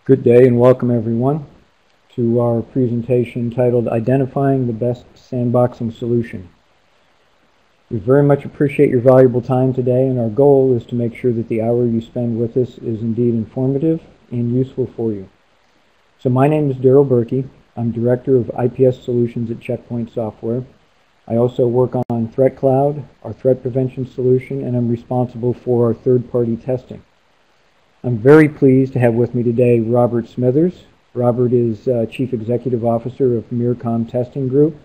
Good day and welcome everyone to our presentation titled Identifying the Best Sandboxing Solution. We very much appreciate your valuable time today, and our goal is to make sure that the hour you spend with us is indeed informative and useful for you. So my name is Daryl Berkey. I'm Director of IPS Solutions at Checkpoint Software. I also work on Threat Cloud, our threat prevention solution, and I'm responsible for our third-party testing. I'm very pleased to have with me today Robert Smithers. Robert is Chief Executive Officer of Miercom Testing Group,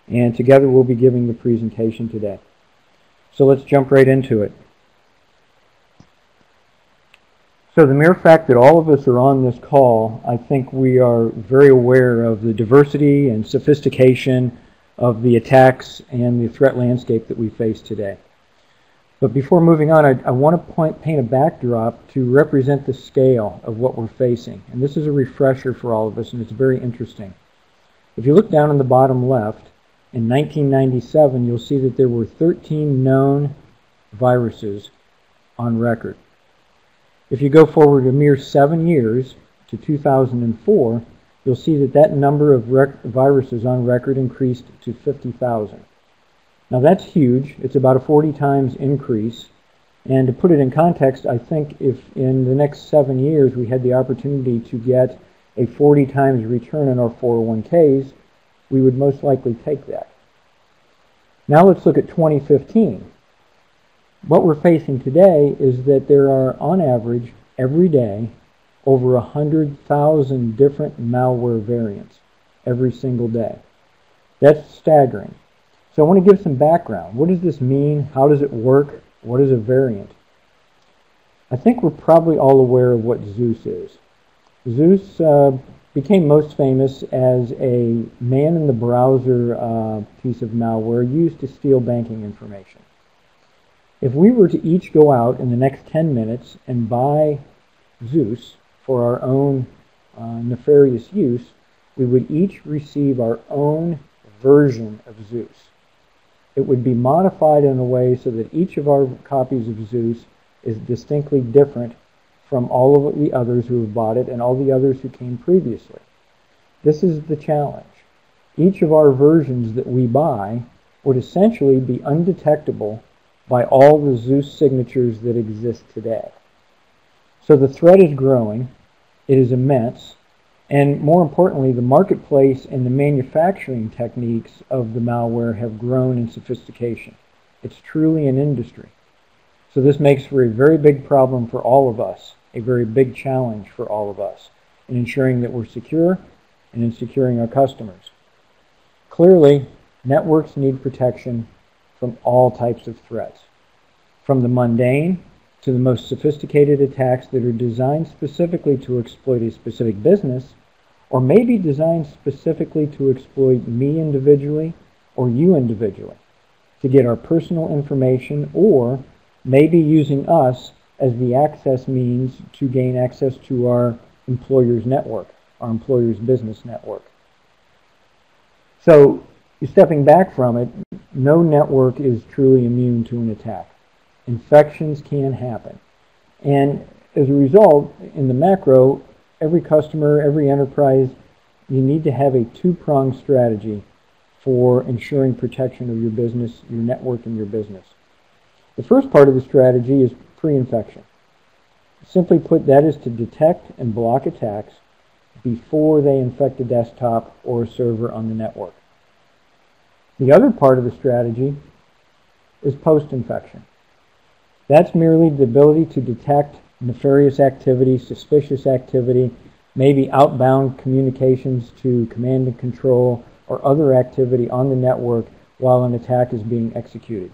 and together we'll be giving the presentation today. So let's jump right into it. So the mere fact that all of us are on this call, I think we are very aware of the diversity and sophistication of the attacks and the threat landscape that we face today. But before moving on, I want to paint a backdrop to represent the scale of what we're facing. And this is a refresher for all of us, and it's very interesting. If you look down in the bottom left, in 1997, you'll see that there were 13 known viruses on record. If you go forward a mere 7 years to 2004, you'll see that that number of viruses on record increased to 50,000. Now that's huge. It's about a 40 times increase. And to put it in context, I think if in the next 7 years we had the opportunity to get a 40 times return on our 401ks, we would most likely take that. Now let's look at 2015. What we're facing today is that there are, on average, every day, over 100,000 different malware variants every single day. That's staggering. So I want to give some background. What does this mean? How does it work? What is a variant? I think we're probably all aware of what Zeus is. Zeus became most famous as a man-in-the-browser piece of malware used to steal banking information. If we were to each go out in the next 10 minutes and buy Zeus for our own nefarious use, we would each receive our own version of Zeus. It would be modified in a way so that each of our copies of Zeus is distinctly different from all of the others who have bought it and all the others who came previously. This is the challenge. Each of our versions that we buy would essentially be undetectable by all the Zeus signatures that exist today. So the threat is growing. It is immense. And more importantly, the marketplace and the manufacturing techniques of the malware have grown in sophistication. It's truly an industry. So this makes for a very big problem for all of us, a very big challenge for all of us in ensuring that we're secure and in securing our customers. Clearly, networks need protection from all types of threats, from the mundane to the most sophisticated attacks that are designed specifically to exploit a specific business, or maybe designed specifically to exploit me individually or you individually, to get our personal information, or maybe using us as the access means to gain access to our employer's network, our employer's business network. So, stepping back from it, no network is truly immune to an attack. Infections can happen. And as a result, in the macro, every customer, every enterprise, you need to have a two-pronged strategy for ensuring protection of your business, your network, and your business. The first part of the strategy is pre-infection. Simply put, that is to detect and block attacks before they infect a desktop or a server on the network. The other part of the strategy is post-infection. That's merely the ability to detect nefarious activity, suspicious activity, maybe outbound communications to command and control, or other activity on the network while an attack is being executed.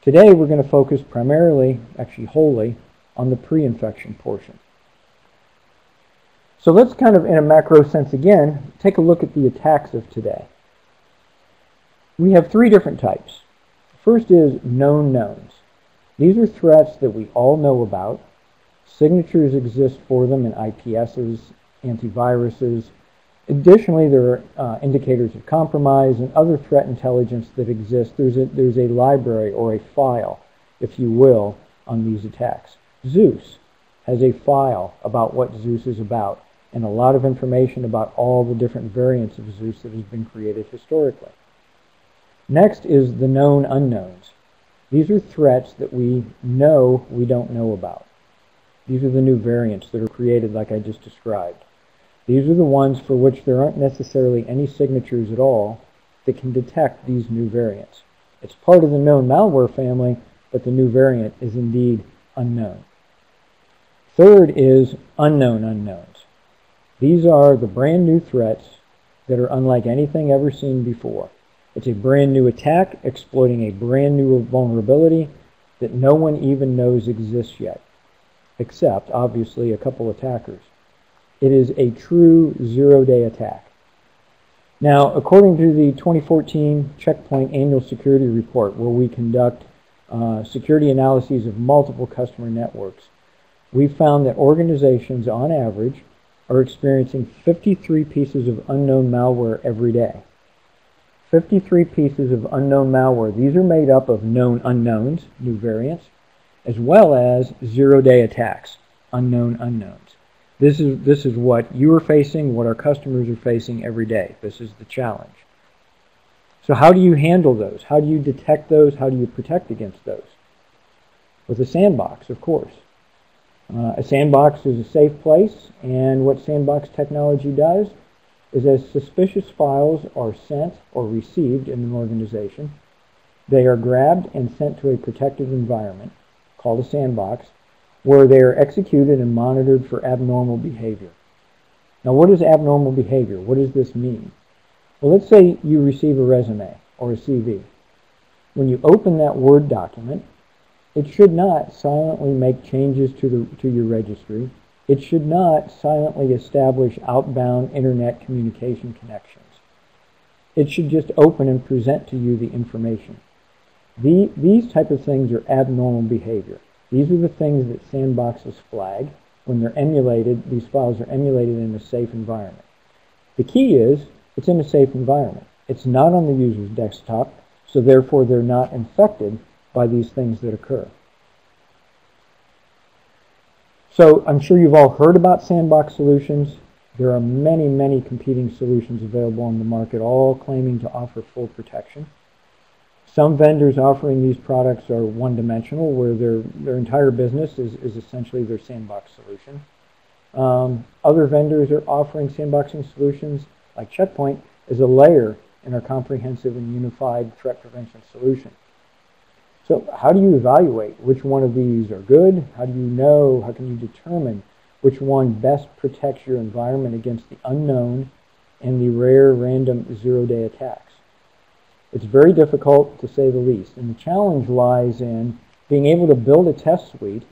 Today we're going to focus primarily, actually wholly, on the pre-infection portion. So let's kind of, in a macro sense again, take a look at the attacks of today. We have three different types. First is known knowns. These are threats that we all know about. Signatures exist for them in IPSs, antiviruses. Additionally, there are indicators of compromise and other threat intelligence that exist. There's a library or a file, if you will, on these attacks. Zeus has a file about what Zeus is about. and a lot of information about all the different variants of Zeus that has been created historically. Next is the known unknowns. These are threats that we know we don't know about. These are the new variants that are created like I just described. These are the ones for which there aren't necessarily any signatures at all that can detect these new variants. It's part of the known malware family, but the new variant is indeed unknown. Third is unknown unknowns. These are the brand new threats that are unlike anything ever seen before. It's a brand new attack exploiting a brand new vulnerability that no one even knows exists yet, except, obviously, a couple attackers. It is a true zero-day attack. Now, according to the 2014 Checkpoint Annual Security Report, where we conduct security analyses of multiple customer networks, we found that organizations, on average, are experiencing 53 pieces of unknown malware every day. 53 pieces of unknown malware. These are made up of known unknowns, new variants, as well as zero-day attacks, unknown unknowns. This is what you are facing, what our customers are facing every day. This is the challenge. So how do you handle those? How do you detect those? How do you protect against those? With a sandbox, of course. A sandbox is a safe place, and what sandbox technology does is as suspicious files are sent or received in an organization, they are grabbed and sent to a protected environment called a sandbox, where they are executed and monitored for abnormal behavior. Now, what is abnormal behavior? What does this mean? Well, let's say you receive a resume or a CV. When you open that Word document, it should not silently make changes to your registry. It should not silently establish outbound internet communication connections. It should just open and present to you the information. These type of things are abnormal behavior. These are the things that sandboxes flag when they're emulated. These files are emulated in a safe environment. The key is it's in a safe environment. It's not on the user's desktop, so therefore they're not infected by these things that occur. So I'm sure you've all heard about Sandbox Solutions. There are many, many competing solutions available on the market, all claiming to offer full protection. Some vendors offering these products are one-dimensional, where their entire business is essentially their sandbox solution. Other vendors are offering sandboxing solutions, like Checkpoint, as a layer in our comprehensive and unified threat prevention solution. So how do you evaluate which one of these are good? How do you know, how can you determine which one best protects your environment against the unknown and the rare random zero-day attacks? It's very difficult, to say the least, and the challenge lies in being able to build a test suite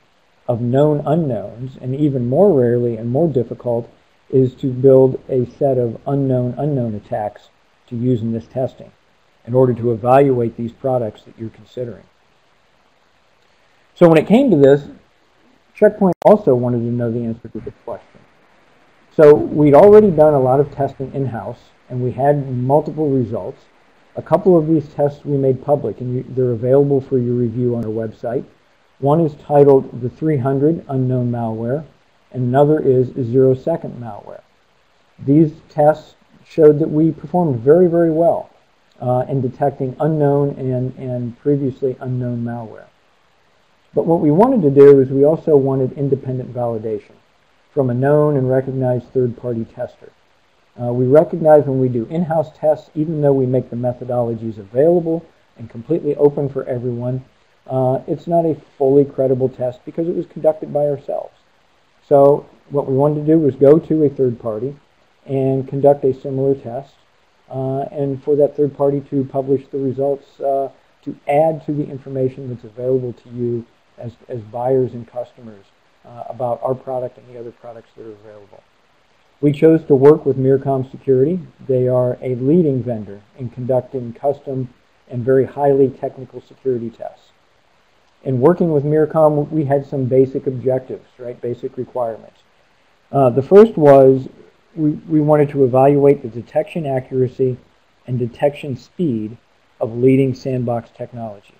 of known unknowns, and even more rarely and more difficult is to build a set of unknown attacks to use in this testing in order to evaluate these products that you're considering. So when it came to this, Checkpoint also wanted to know the answer to the question. So we'd already done a lot of testing in-house, and we had multiple results. A couple of these tests we made public, and they're available for your review on our website. One is titled the 300 Unknown Malware, and another is 0-second malware. These tests showed that we performed very, very well in detecting unknown and previously unknown malware. But what we wanted to do is we also wanted independent validation from a known and recognized third-party tester. We recognize when we do in-house tests, even though we make the methodologies available and completely open for everyone, it's not a fully credible test because it was conducted by ourselves. So what we wanted to do was go to a third party and conduct a similar test, and for that third party to publish the results to add to the information that's available to you as buyers and customers about our product and the other products that are available. We chose to work with Miercom Security. They are a leading vendor in conducting custom and very highly technical security tests. In working with Miercom, we had some basic objectives, right? Basic requirements. The first was we wanted to evaluate the detection accuracy and detection speed of leading sandbox technologies.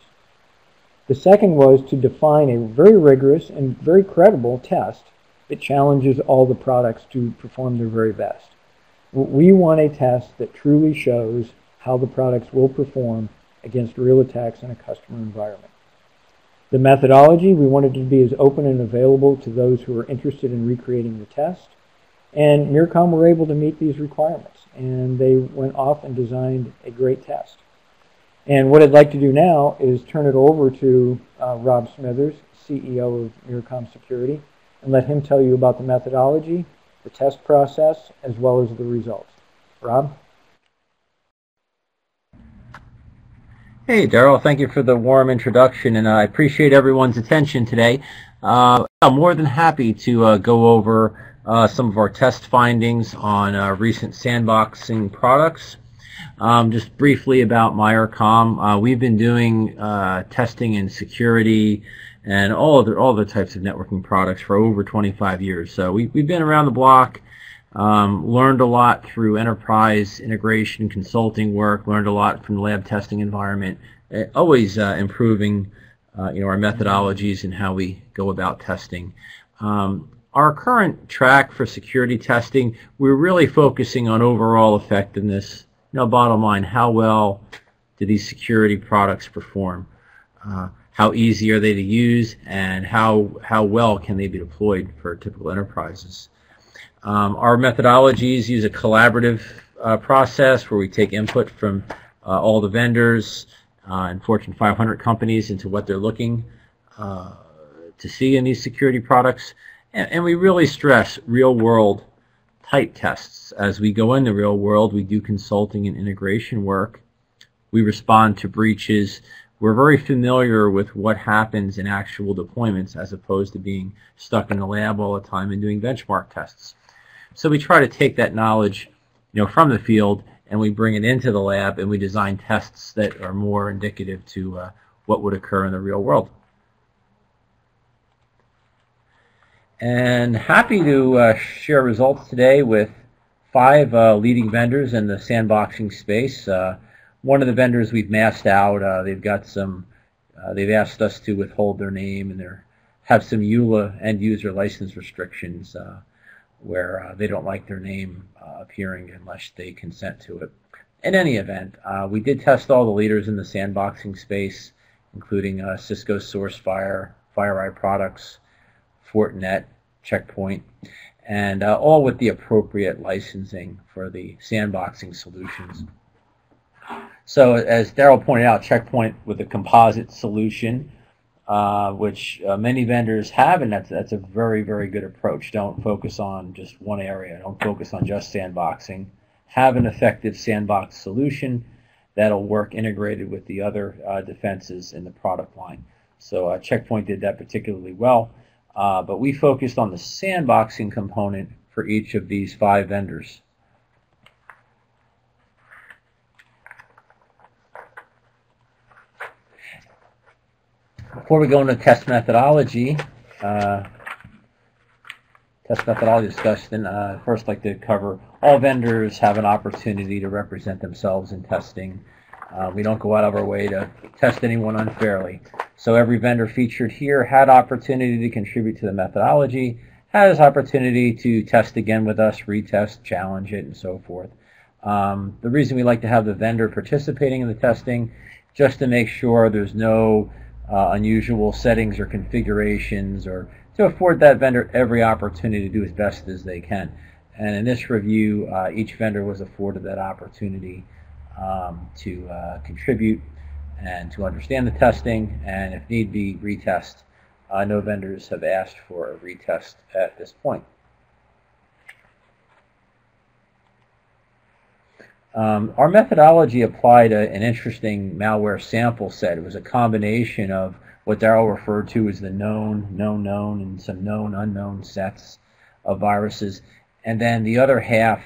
The second was to define a very rigorous and very credible test that challenges all the products to perform their very best. We want a test that truly shows how the products will perform against real attacks in a customer environment. The methodology, we wanted to be as open and available to those who are interested in recreating the test. And Miercom were able to meet these requirements. And they went off and designed a great test. And what I'd like to do now is turn it over to Rob Smithers, CEO of Miercom Security, and let him tell you about the methodology, the test process, as well as the results. Rob? Hey, Daryl, thank you for the warm introduction, and I appreciate everyone's attention today. I'm more than happy to go over some of our test findings on recent sandboxing products. Just briefly about Miercom, we've been doing testing in security and all the types of networking products for over 25 years. So we've been around the block, learned a lot through enterprise integration consulting work, learned a lot from the lab testing environment, always improving our methodologies and how we go about testing. Our current track for security testing, we're really focusing on overall effectiveness. Bottom line, how well do these security products perform? How easy are they to use, and how well can they be deployed for typical enterprises? Our methodologies use a collaborative process where we take input from all the vendors and Fortune 500 companies into what they're looking to see in these security products. And we really stress real-world type tests. As we go in the real world, we do consulting and integration work. We respond to breaches. We're very familiar with what happens in actual deployments as opposed to being stuck in the lab all the time and doing benchmark tests. So we try to take that knowledge from the field and we bring it into the lab and we design tests that are more indicative to what would occur in the real world. And happy to share results today with 5 leading vendors in the sandboxing space. One of the vendors we've masked out. They've got some. They've asked us to withhold their name, and they have some EULA end user license restrictions where they don't like their name appearing unless they consent to it. In any event, we did test all the leaders in the sandboxing space, including Cisco SourceFire, FireEye Products, Fortinet, Checkpoint, and all with the appropriate licensing for the sandboxing solutions. So as Daryl pointed out, Checkpoint with a composite solution, which many vendors have, and that's a very, very good approach. Don't focus on just one area. Don't focus on just sandboxing. Have an effective sandbox solution that'll work integrated with the other defenses in the product line. So Checkpoint did that particularly well, but we focused on the sandboxing component for each of these 5 vendors. Before we go into test methodology discussion, first I'd like to cover all vendors have an opportunity to represent themselves in testing. We don't go out of our way to test anyone unfairly. So every vendor featured here had opportunity to contribute to the methodology, has opportunity to test again with us, retest, challenge it, and so forth. The reason we like to have the vendor participating in the testing, just to make sure there's no unusual settings or configurations, or to afford that vendor every opportunity to do as best as they can. And in this review, each vendor was afforded that opportunity to contribute and to understand the testing, and if need be, retest. No vendors have asked for a retest at this point. Our methodology applied an interesting malware sample set. It was a combination of what Daryl referred to as the known, and some known, unknown sets of viruses. And then the other half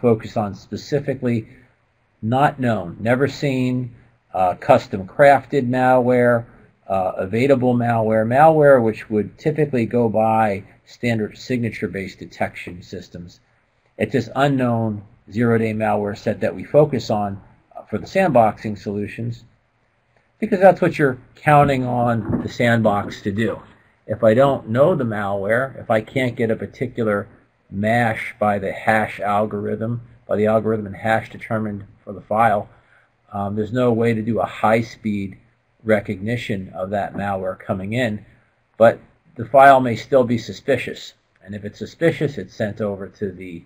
focused on specifically not known, never seen, custom crafted malware, evadable malware which would typically go by standard signature-based detection systems. It's this unknown zero-day malware set that we focus on for the sandboxing solutions, because that's what you're counting on the sandbox to do. if I don't know the malware, if I can't get a particular mash by the hash algorithm, by the algorithm and hash determined for the file, there's no way to do a high-speed recognition of that malware coming in, but the file may still be suspicious. And if it's suspicious, it's sent over to the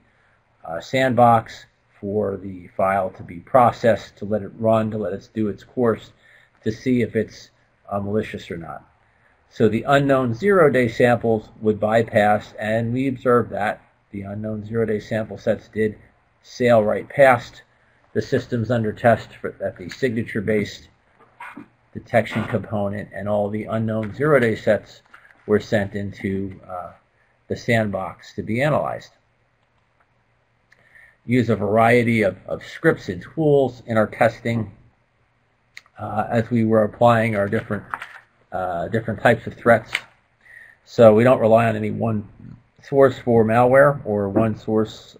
sandbox for the file to be processed, to let it run, to let it do its course, to see if it's malicious or not. So the unknown zero-day samples would bypass, and we observed that. The unknown zero-day sample sets did sail right past the systems under test at the signature-based detection component, and all the unknown zero-day sets were sent into the sandbox to be analyzed. Use a variety of scripts and tools in our testing as we were applying our different types of threats. So we don't rely on any one source for malware or one source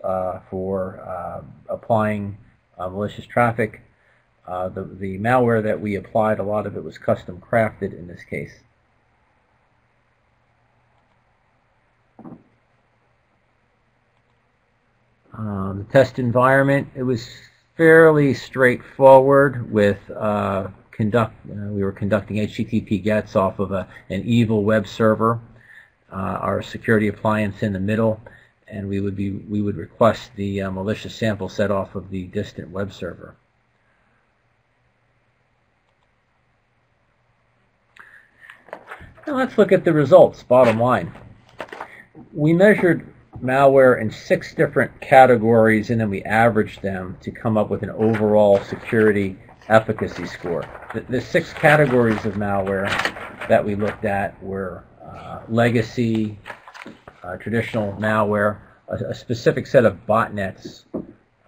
for applying malicious traffic. The malware that we applied, a lot of it was custom crafted in this case. The test environment, it was fairly straightforward with we were conducting HTTP gets off of an evil web server, our security appliance in the middle, and we would request the malicious sample set off of the distant web server. Now let's look at the results, bottom line. We measured malware in 6 different categories, and then we averaged them to come up with an overall security efficacy score. The 6 categories of malware that we looked at were legacy, traditional malware, a specific set of botnets,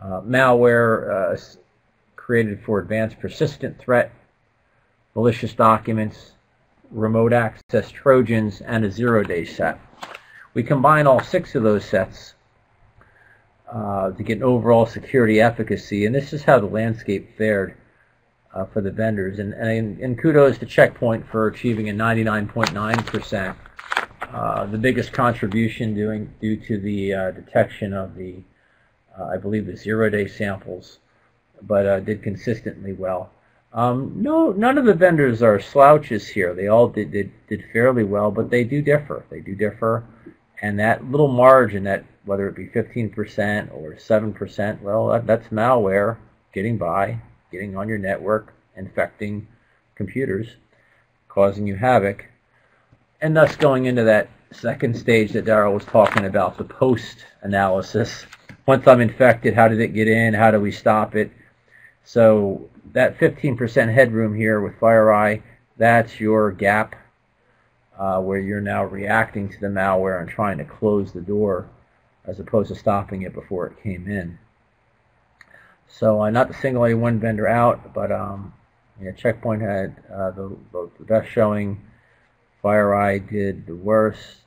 malware created for advanced persistent threat, malicious documents, remote access Trojans, and a zero-day set. We combine all 6 of those sets to get an overall security efficacy, and this is how the landscape fared for the vendors. And kudos to Check Point for achieving a 99.9%. The biggest contribution due to the detection of the, I believe, the zero-day samples, but did consistently well. None of the vendors are slouches here. They all did fairly well, but they do differ. They do differ. And that little margin, that whether it be 15% or 7%, well, that's malware getting by, getting on your network, infecting computers, causing you havoc, and thus going into that second stage that Darryl was talking about, the post-analysis. Once I'm infected, how did it get in? How do we stop it? So that 15% headroom here with FireEye, that's your gap where you're now reacting to the malware and trying to close the door as opposed to stopping it before it came in. So not to single any one vendor out, but Check Point had the best showing. FireEye did the worst.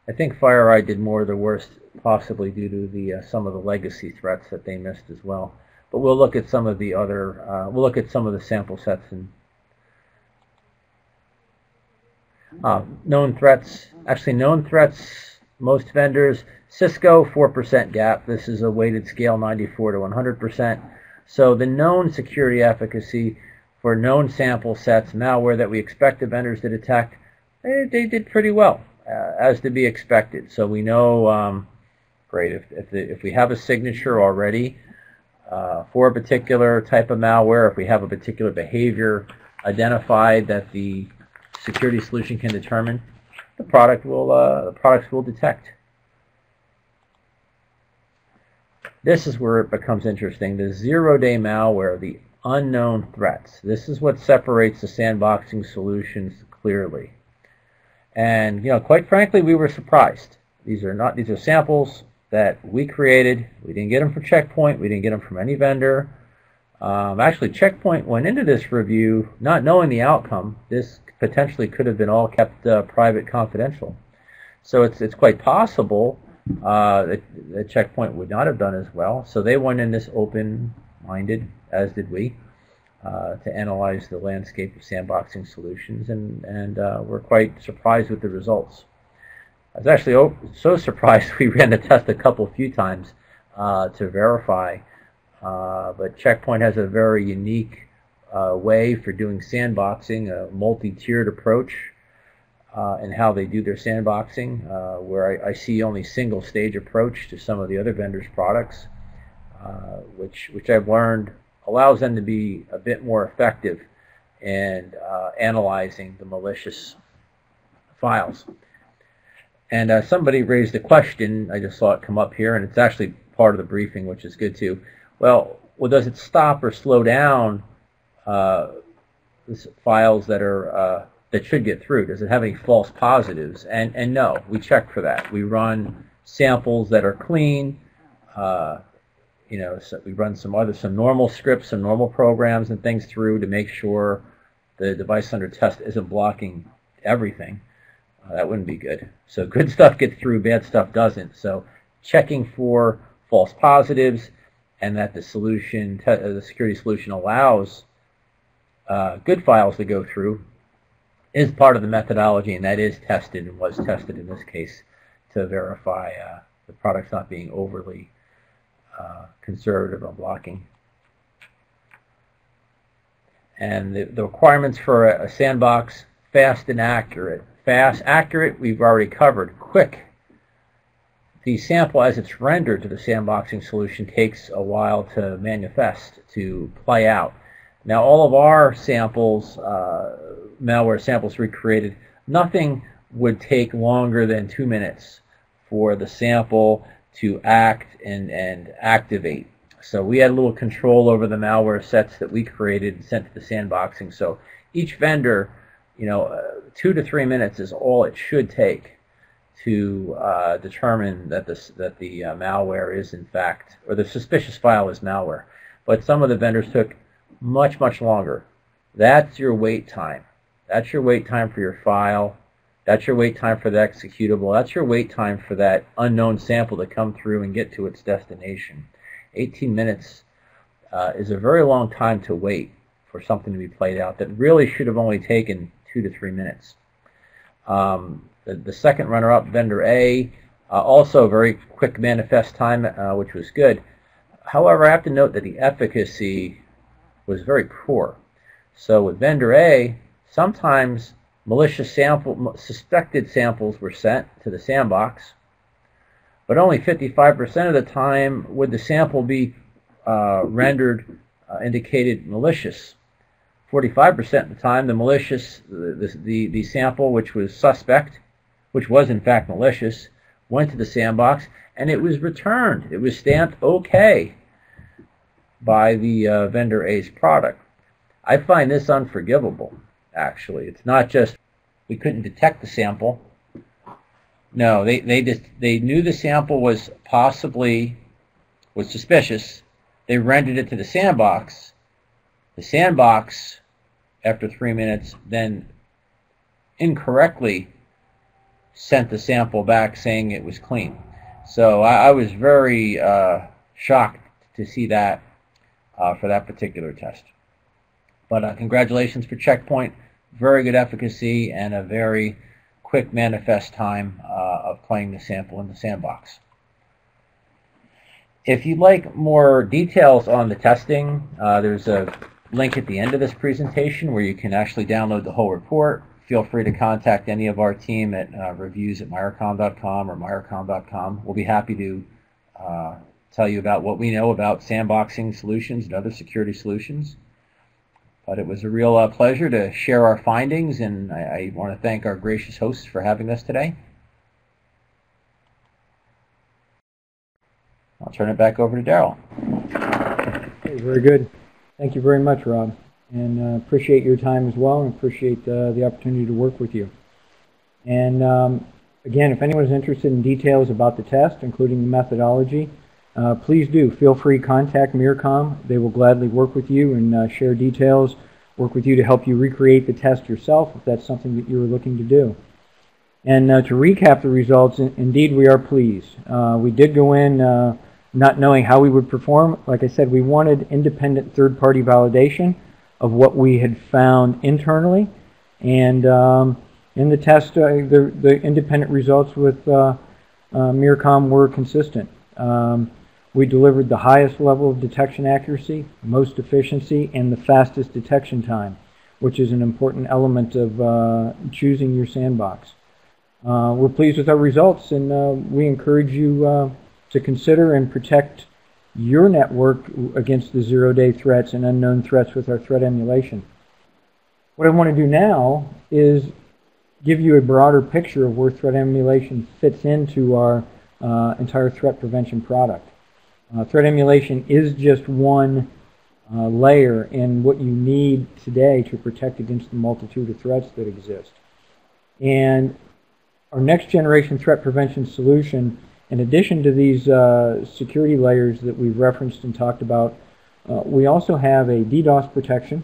I think FireEye did more of the worst, possibly due to the some of the legacy threats that they missed as well. But we'll look at some of the other. We'll look at some of the sample sets and known threats. Actually, known threats. Most vendors. Cisco 4% gap. This is a weighted scale, 94 to 100%. So the known security efficacy for known sample sets, malware that we expect the vendors to detect, they did pretty well, as to be expected. So we know, great, if we have a signature already for a particular type of malware, if we have a particular behavior identified that the security solution can determine, the products will detect. This is where it becomes interesting. The zero-day malware, the unknown threats. This is what separates the sandboxing solutions clearly. And quite frankly, we were surprised. These are samples that we created. We didn't get them from Check Point. We didn't get them from any vendor. Actually, Check Point went into this review not knowing the outcome. This potentially could have been all kept private, confidential. So it's quite possible that Check Point would not have done as well. So they went in this open-minded, as did we. to analyze the landscape of sandboxing solutions, and we're quite surprised with the results. I was actually so surprised we ran the test a few times to verify, but Checkpoint has a very unique way for doing sandboxing, a multi-tiered approach in how they do their sandboxing, where I see only single-stage approach to some of the other vendors' products, which I've learned allows them to be a bit more effective in analyzing the malicious files. And somebody raised a question, I just saw it come up here, and it's actually part of the briefing, which is good too. Well, does it stop or slow down files that are that should get through? Does it have any false positives? And no, we check for that. We run samples that are clean. So we run some normal scripts, some normal programs and things through to make sure the device under test isn't blocking everything. That wouldn't be good. So good stuff gets through, bad stuff doesn't. So checking for false positives and that the solution, the security solution allows good files to go through is part of the methodology, and that is tested and was tested in this case to verify the product's not being overly conservative on blocking. And the requirements for a sandbox: fast and accurate. Fast, accurate, we've already covered. Quick. The sample as it's rendered to the sandboxing solution takes a while to manifest, to play out. Now all of our samples, malware samples recreated, nothing would take longer than 2 minutes for the sample to act and activate. So we had a little control over the malware sets that we created and sent to the sandboxing. So each vendor, 2 to 3 minutes is all it should take to determine that the malware is in fact, or the suspicious file is malware. But some of the vendors took much, much longer. That's your wait time. That's your wait time for your file. That's your wait time for the executable. That's your wait time for that unknown sample to come through and get to its destination. 18 minutes is a very long time to wait for something to be played out that really should have only taken 2 to 3 minutes. The second runner-up, vendor A, also very quick manifest time, which was good. However, I have to note that the efficacy was very poor. So with vendor A, sometimes malicious suspected samples were sent to the sandbox, but only 55% of the time would the sample be rendered indicated malicious. 45% of the time, the malicious, the sample which was suspect, which was in fact malicious, went to the sandbox and it was returned. It was stamped OK by the vendor A's product. I find this unforgivable, actually. It's not just we couldn't detect the sample. No, they knew the sample was suspicious. They rendered it to the sandbox. The sandbox, after 3 minutes, then incorrectly sent the sample back saying it was clean. So I was very shocked to see that for that particular test. But congratulations for Checkpoint. Very good efficacy and a very quick manifest time of playing the sample in the sandbox. If you'd like more details on the testing, there's a link at the end of this presentation where you can actually download the whole report. Feel free to contact any of our team at reviews@miercom.com or miercom.com. We'll be happy to tell you about what we know about sandboxing solutions and other security solutions. But it was a real pleasure to share our findings, and I want to thank our gracious hosts for having us today. I'll turn it back over to Daryl. Okay, very good. Thank you very much, Rob. And appreciate your time as well, and appreciate the opportunity to work with you. And again, if anyone is interested in details about the test, including the methodology, please do. Feel free to contact Miercom. They will gladly work with you and share details, work with you to help you recreate the test yourself if that's something that you were looking to do. And to recap the results, indeed we are pleased. We did go in not knowing how we would perform. Like I said, we wanted independent third-party validation. of what we had found internally, and in the test, the independent results with Miercom were consistent. We delivered the highest level of detection accuracy, most efficiency, and the fastest detection time, which is an important element of choosing your sandbox. We're pleased with our results, and we encourage you to consider and protect your network against the zero-day threats and unknown threats with our threat emulation. What I want to do now is give you a broader picture of where threat emulation fits into our entire threat prevention product. Threat emulation is just one layer in what you need today to protect against the multitude of threats that exist. And our next generation threat prevention solution, in addition to these security layers that we've referenced and talked about, we also have a DDoS protection,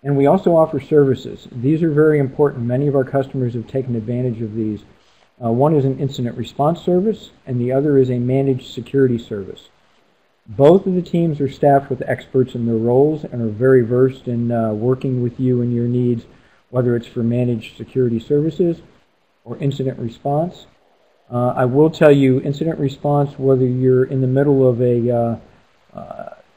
and we also offer services. These are very important. Many of our customers have taken advantage of these. One is an incident response service, and the other is a managed security service. Both of the teams are staffed with experts in their roles and are very versed in working with you and your needs, whether it's for managed security services or incident response. I will tell you, incident response, whether you're in the middle of a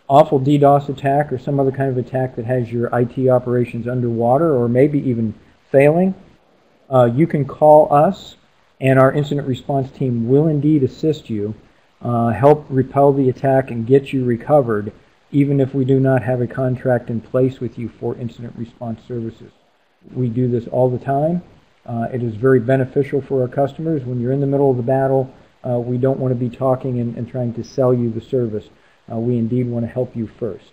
awful DDoS attack or some other kind of attack that has your IT operations underwater or maybe even failing, you can call us, and our incident response team will indeed assist you, help repel the attack and get you recovered, even if we do not have a contract in place with you for incident response services. We do this all the time. It is very beneficial for our customers. When you're in the middle of the battle, we don't want to be talking and trying to sell you the service. We indeed want to help you first.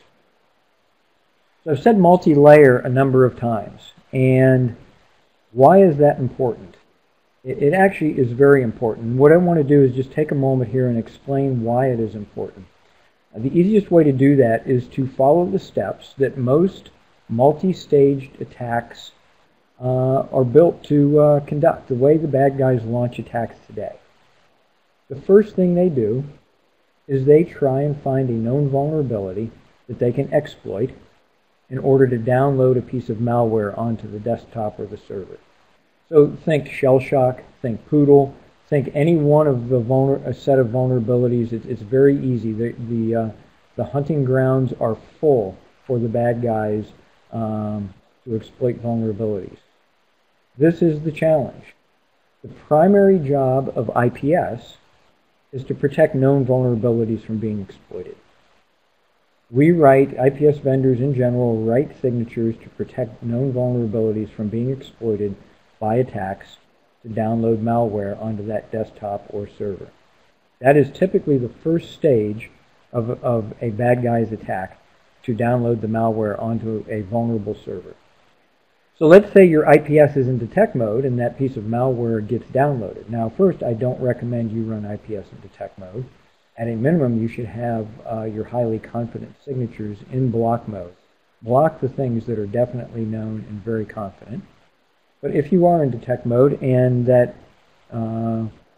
So I've said multi-layer a number of times, and why is that important? It actually is very important. What I want to do is just take a moment here and explain why it is important. The easiest way to do that is to follow the steps that most multi-staged attacks are built to conduct, the way the bad guys launch attacks today. The first thing they do is they try and find a known vulnerability that they can exploit in order to download a piece of malware onto the desktop or the server. So think Shellshock, think Poodle, think any one of a set of vulnerabilities. It's very easy. The hunting grounds are full for the bad guys to exploit vulnerabilities. This is the challenge. The primary job of IPS is to protect known vulnerabilities from being exploited. IPS vendors in general write signatures to protect known vulnerabilities from being exploited by attacks to download malware onto that desktop or server. That is typically the first stage of a bad guy's attack, to download the malware onto a vulnerable server. So let's say your IPS is in detect mode and that piece of malware gets downloaded. Now first, I don't recommend you run IPS in detect mode. At a minimum, you should have your highly confident signatures in block mode. Block the things that are definitely known and very confident. But if you are in detect mode and that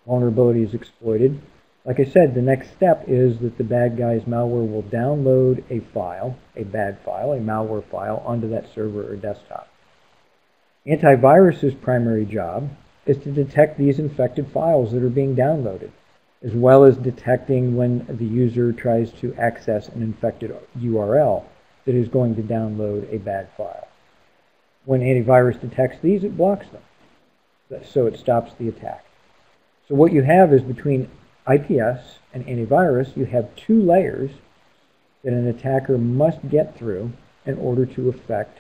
vulnerability is exploited, like I said, the next step is that the bad guy's malware will download a file, a bad file, a malware file, onto that server or desktop. Antivirus's primary job is to detect these infected files that are being downloaded, as well as detecting when the user tries to access an infected URL that is going to download a bad file. When antivirus detects these, it blocks them, so it stops the attack. So what you have is, between IPS and antivirus, you have two layers that an attacker must get through in order to affect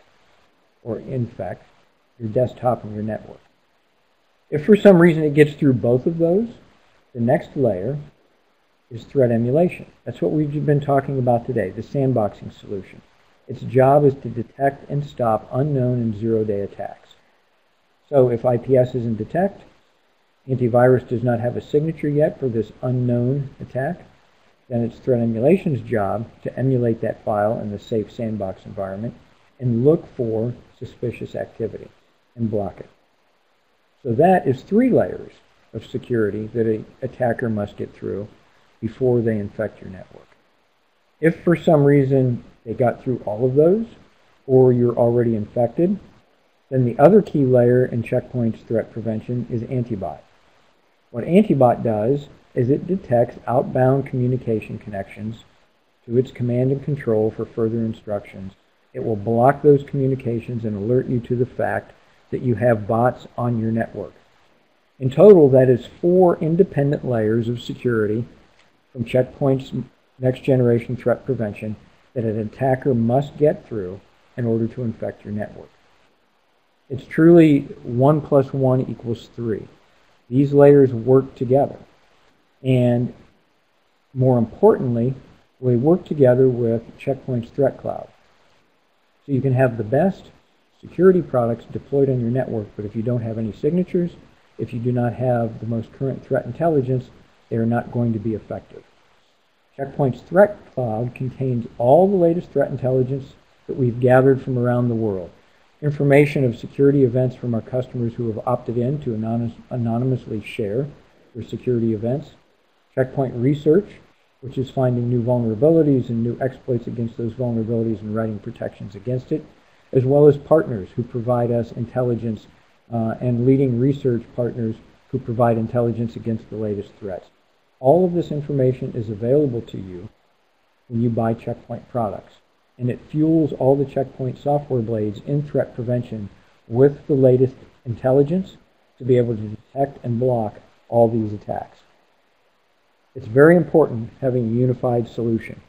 or infect your desktop and your network. If for some reason it gets through both of those, the next layer is threat emulation. That's what we've been talking about today, the sandboxing solution. Its job is to detect and stop unknown and zero-day attacks. So if IPS is in detect, antivirus does not have a signature yet for this unknown attack, then it's threat emulation's job to emulate that file in the safe sandbox environment and look for suspicious activity and block it. So that is 3 layers of security that an attacker must get through before they infect your network. If for some reason they got through all of those, or you're already infected. Then the other key layer in Check Point's threat prevention is Antibot. What Antibot does is it detects outbound communication connections to its command and control for further instructions. It will block those communications and alert you to the fact that you have bots on your network. In total, that is 4 independent layers of security from Check Point's next generation threat prevention that an attacker must get through in order to infect your network. It's truly 1 + 1 = 3. These layers work together. And more importantly, we work together with Check Point's Threat Cloud. So you can have the best security products deployed on your network, but if you don't have any signatures, if you do not have the most current threat intelligence, they are not going to be effective. Check Point's Threat Cloud contains all the latest threat intelligence that we've gathered from around the world. Information of security events from our customers who have opted in to anonymously share their security events. Check Point Research, which is finding new vulnerabilities and new exploits against those vulnerabilities and writing protections against it, as well as partners who provide us intelligence and leading research partners who provide intelligence against the latest threats. All of this information is available to you when you buy Check Point products, and it fuels all the Check Point software blades in threat prevention with the latest intelligence to be able to detect and block all these attacks. It's very important having a unified solution.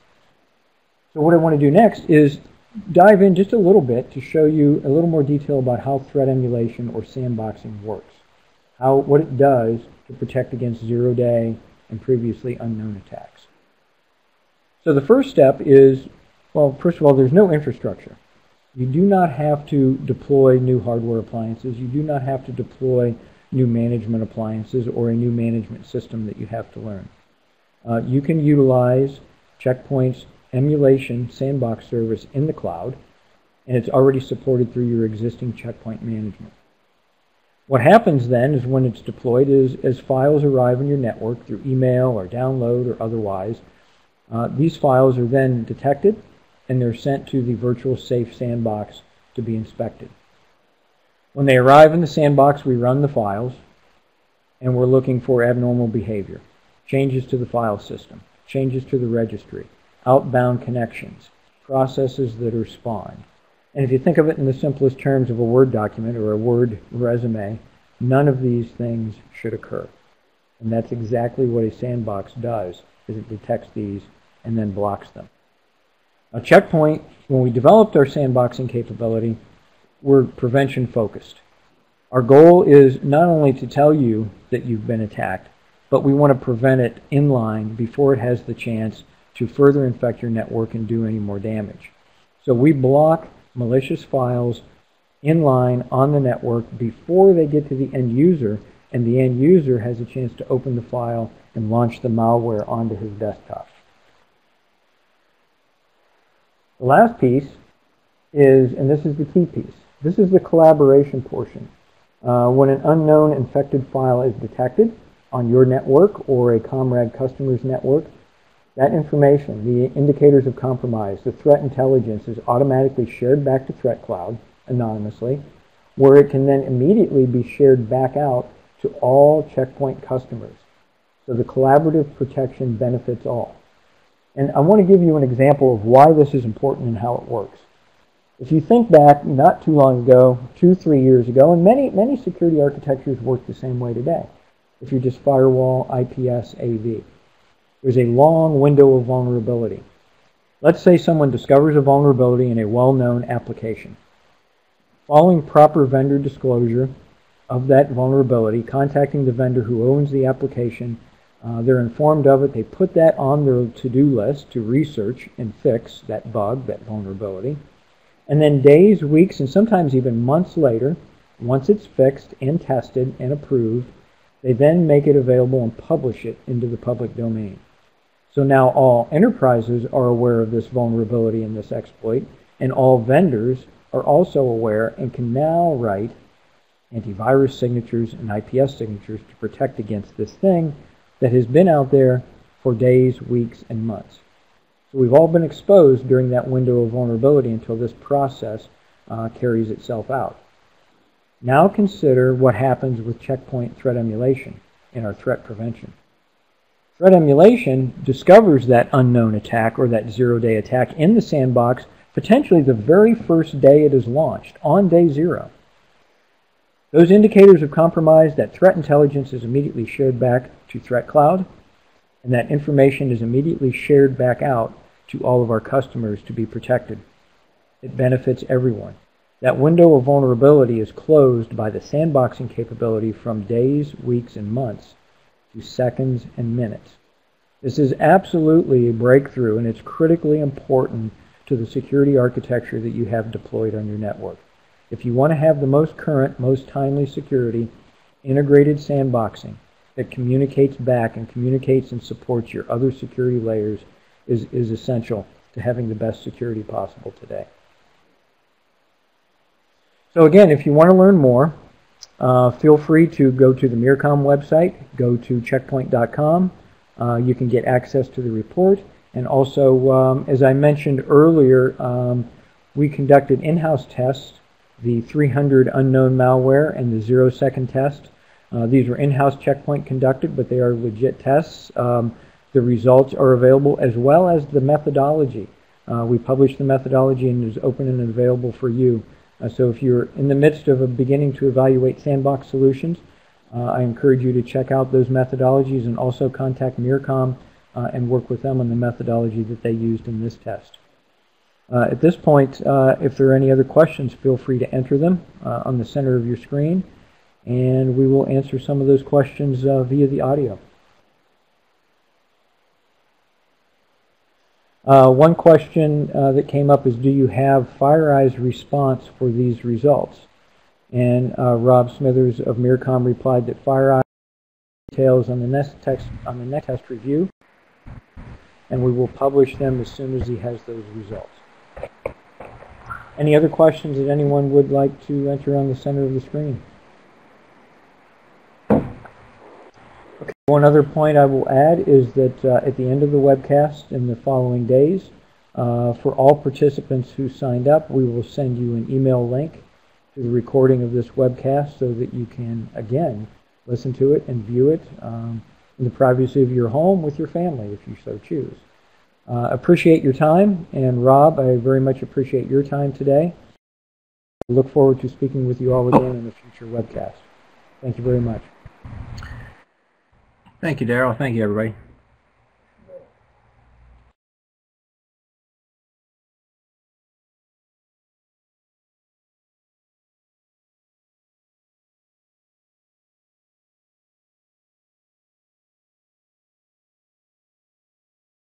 So what I want to do next is dive in just a little bit to show you a little more detail about how threat emulation or sandboxing works, what it does to protect against zero-day and previously unknown attacks. So the first step is, well, first of all, there's no infrastructure. You do not have to deploy new hardware appliances. You do not have to deploy new management appliances or a new management system that you have to learn. You can utilize Check Point's Emulation sandbox service in the cloud, and it's already supported through your existing Check Point management. What happens then is when it's deployed is as files arrive on your network through email or download or otherwise, these files are then detected and they're sent to the virtual safe sandbox to be inspected. When they arrive in the sandbox, we run the files and we're looking for abnormal behavior, changes to the file system, changes to the registry, outbound connections, processes that are spawned. And if you think of it in the simplest terms of a Word document or a Word resume, none of these things should occur. And that's exactly what a sandbox does, is it detects these and then blocks them. Now, Check Point, when we developed our sandboxing capability, we're prevention focused. Our goal is not only to tell you that you've been attacked, but we want to prevent it in line before it has the chance to further infect your network and do any more damage. So we block malicious files in line on the network before they get to the end user, and the end user has a chance to open the file and launch the malware onto his desktop. The last piece is, and this is the key piece, this is the collaboration portion. When an unknown infected file is detected on your network or a comrade customer's network, that information, the indicators of compromise, the threat intelligence is automatically shared back to Threat Cloud anonymously, where it can then immediately be shared back out to all Check Point customers. So the collaborative protection benefits all. And I want to give you an example of why this is important and how it works. If you think back not too long ago, 2-3 years ago, and many security architectures work the same way today. If you're just firewall, IPS, AV. There's a long window of vulnerability. Let's say someone discovers a vulnerability in a well-known application. Following proper vendor disclosure of that vulnerability, contacting the vendor who owns the application, they're informed of it, they put that on their to-do list to research and fix that bug, that vulnerability. And then days, weeks, and sometimes even months later, once it's fixed and tested and approved, they then make it available and publish it into the public domain. So now all enterprises are aware of this vulnerability and this exploit, and all vendors are also aware and can now write antivirus signatures and IPS signatures to protect against this thing that has been out there for days, weeks, and months. So we've all been exposed during that window of vulnerability until this process carries itself out. Now consider what happens with checkpoint threat emulation in our threat prevention. Threat emulation discovers that unknown attack or that zero-day attack in the sandbox potentially the very first day it is launched, on day 0. Those indicators of compromise, that threat intelligence is immediately shared back to Threat Cloud, and that information is immediately shared back out to all of our customers to be protected. It benefits everyone. That window of vulnerability is closed by the sandboxing capability from days, weeks, and months to seconds and minutes. This is absolutely a breakthrough, and it's critically important to the security architecture that you have deployed on your network. If you want to have the most current, most timely security, integrated sandboxing that communicates back and communicates and supports your other security layers is essential to having the best security possible today. So again, if you want to learn more, feel free to go to the Miercom website, go to checkpoint.com. You can get access to the report. And also, as I mentioned earlier, we conducted in-house tests, the 300 unknown malware and the 0-second test. These were in-house Checkpoint conducted, but they are legit tests. The results are available as well as the methodology. We published the methodology and it is open and available for you. So if you're in the midst of beginning to evaluate Sandbox Solutions, I encourage you to check out those methodologies and also contact Miercom and work with them on the methodology that they used in this test. At this point, if there are any other questions, feel free to enter them on the center of your screen, and we will answer some of those questions via the audio. One question that came up is, do you have FireEye's response for these results? And Rob Smithers of Miercom replied that FireEye details on the next test review, and we will publish them as soon as he has those results. Any other questions that anyone would like to enter on the center of the screen? Okay, one other point I will add is that at the end of the webcast in the following days, for all participants who signed up, we will send you an email link to the recording of this webcast so that you can, again, listen to it and view it in the privacy of your home with your family if you so choose. Appreciate your time, and Rob, I very much appreciate your time today. I look forward to speaking with you all again in a future webcast. Thank you very much. Thank you, Daryl. Thank you, everybody.